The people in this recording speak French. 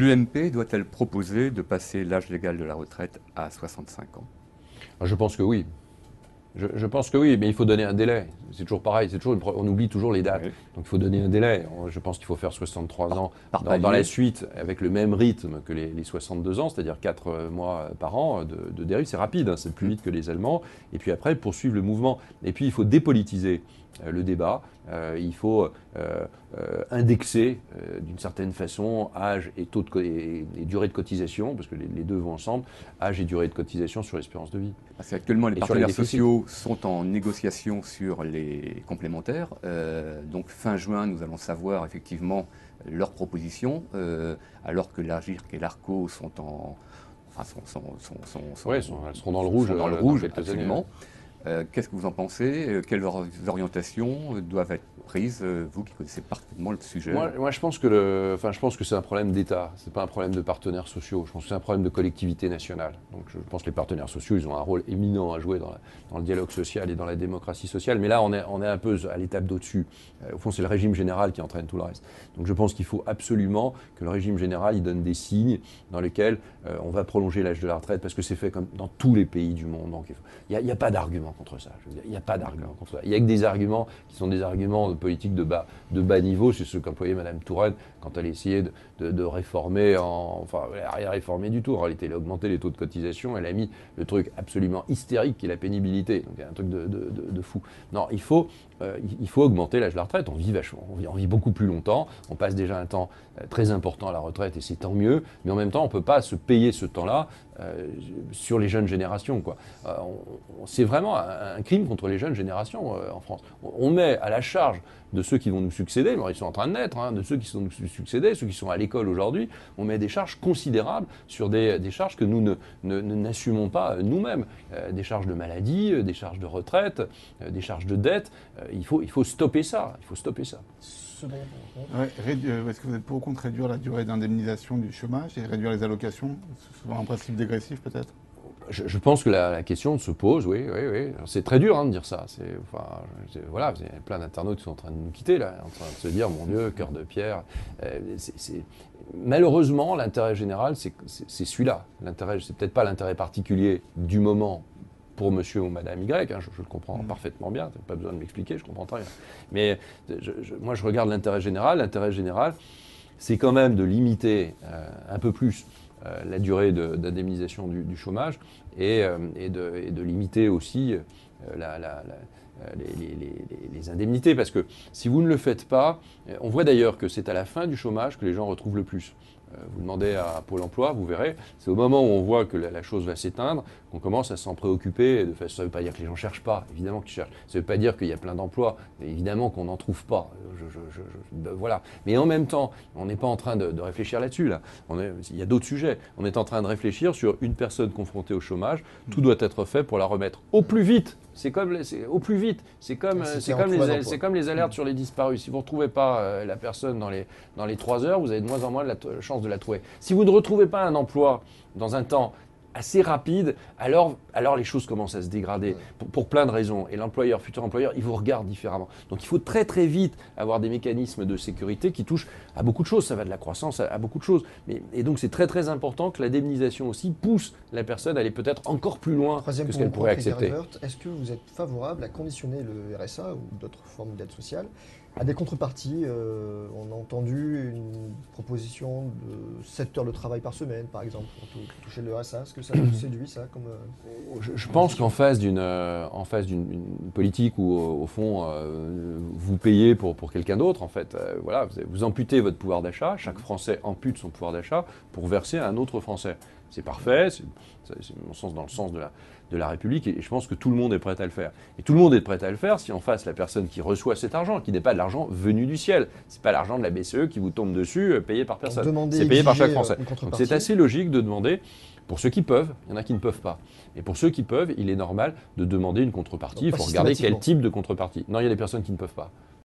L'UMP doit-elle proposer de passer l'âge légal de la retraite à 65 ans? Je pense que oui. Je pense que oui, mais il faut donner un délai. C'est toujours pareil, on oublie toujours les dates. Oui. Donc il faut donner un délai. Je pense qu'il faut faire 63 ans dans palier. la suite, avec le même rythme que les 62 ans, c'est-à-dire 4 mois par an de dérive. C'est rapide, hein, c'est plus vite que les Allemands. Et puis après, poursuivre le mouvement. Et puis il faut dépolitiser le débat. Il faut indexer d'une certaine façon âge et taux et durée de cotisation, parce que les deux vont ensemble, âge et durée de cotisation sur l'espérance de vie. Parce qu'actuellement, les Et partenaires sociaux sont en négociation sur les complémentaires. Donc fin juin, nous allons savoir effectivement leurs propositions, alors que l'AGIRC et l'ARCO sont en... Enfin, elles seront dans le rouge, dans le rouge, quelques absolument. années. Qu'est-ce que vous en pensez? Quelles orientations doivent être prises, vous qui connaissez parfaitement le sujet? Moi, je pense que c'est un problème d'État. C'est pas un problème de partenaires sociaux. Je pense que c'est un problème de collectivité nationale. Donc, je pense que les partenaires sociaux, ils ont un rôle éminent à jouer dans le dialogue social et dans la démocratie sociale. Mais là, on est un peu à l'étape d'au-dessus. Au fond, c'est le régime général qui entraîne tout le reste. Donc, je pense qu'il faut absolument que le régime général, il donne des signes dans lesquels on va prolonger l'âge de la retraite, parce que c'est fait comme dans tous les pays du monde. Donc, il n'y a pas d'argument contre ça. Il n'y a pas d'argument contre ça. Il n'y a que des arguments qui sont des arguments de politique de bas niveau. C'est ce qu'employait Mme Touraine quand elle essayait de réformer, enfin, elle n'a rien réformé du tout. En réalité, elle a augmenté les taux de cotisation, elle a mis le truc absolument hystérique qui est la pénibilité. Donc, il y a un truc de fou. Non, il faut augmenter l'âge de la retraite. On vit vachement, on vit beaucoup plus longtemps. On passe déjà un temps très important à la retraite et c'est tant mieux. Mais en même temps, on ne peut pas se payer ce temps-là sur les jeunes générations, quoi. C'est vraiment un crime contre les jeunes générations en France. On met à la charge de ceux qui vont nous succéder, ils sont en train de naître, hein, de ceux qui sont nous succéder, ceux qui sont à l'école aujourd'hui, on met des charges considérables sur des charges que nous n'assumons pas nous-mêmes. Des charges de maladie, des charges de retraite, des charges de dette. Il faut stopper ça. Il faut stopper ça. Est-ce que vous êtes pour ou contre réduire la durée d'indemnisation du chômage et réduire les allocations? C'est souvent un principe dégressif peut-être? Je pense que la question se pose, oui. C'est très dur de dire ça. Voilà, il y a plein d'internautes qui sont en train de nous quitter, là, en train de se dire, mon Dieu, cœur de pierre. Malheureusement, l'intérêt général, c'est celui-là. C'est peut-être pas l'intérêt particulier du moment pour monsieur ou madame Y, hein, je le comprends parfaitement bien, pas besoin de m'expliquer, je comprends très bien. Mais moi, je regarde l'intérêt général. L'intérêt général, c'est quand même de limiter un peu plus la durée d'indemnisation du chômage et de limiter aussi les indemnités. Parce que si vous ne le faites pas, on voit d'ailleurs que c'est à la fin du chômage que les gens retrouvent le plus. Vous demandez à Pôle emploi, vous verrez, c'est au moment où on voit que la chose va s'éteindre qu'on commence à s'en préoccuper. Ça ne veut pas dire que les gens ne cherchent pas, évidemment qu'ils cherchent. Ça ne veut pas dire qu'il y a plein d'emplois, évidemment qu'on n'en trouve pas. Voilà. Mais en même temps, on n'est pas en train de réfléchir là-dessus. Là. Il y a d'autres sujets. On est en train de réfléchir sur une personne confrontée au chômage. Tout doit être fait pour la remettre au plus vite. Au plus vite. C'est comme les alertes sur les disparus. Si vous ne retrouvez pas la personne dans les 3 heures, vous avez de moins en moins de chance de la trouver. Si vous ne retrouvez pas un emploi dans un temps assez rapide, alors les choses commencent à se dégrader pour plein de raisons. Et futur employeur, il vous regarde différemment. Donc il faut très très vite avoir des mécanismes de sécurité qui touchent à beaucoup de choses. Ça va de la croissance à beaucoup de choses. Et donc c'est très très important que l'indemnisation aussi pousse la personne à aller peut-être encore plus loin que ce qu'elle pourrait accepter. Est-ce que vous êtes favorable à conditionner le RSA ou d'autres formes d'aide sociale à des contreparties? On a entendu une proposition de 7 heures de travail par semaine, par exemple, pour toucher le RSA. Est-ce que ça vous séduit, ça comme Je pense qu'en face d'une politique où, au fond, vous payez pour quelqu'un d'autre, en fait, voilà, vous amputez votre pouvoir d'achat, chaque Français ampute son pouvoir d'achat pour verser à un autre Français. C'est parfait, c'est mon sens dans le sens de la République, et je pense que tout le monde est prêt à le faire. Et tout le monde est prêt à le faire si en face la personne qui reçoit cet argent, qui n'est pas de l'argent venu du ciel, c'est pas l'argent de la BCE qui vous tombe dessus, payé par personne, c'est payé par chaque Français. Donc c'est assez logique de demander, pour ceux qui peuvent, il y en a qui ne peuvent pas. Et pour ceux qui peuvent, il est normal de demander une contrepartie. Il faut regarder quel type de contrepartie. Non, il y a des personnes qui ne peuvent pas.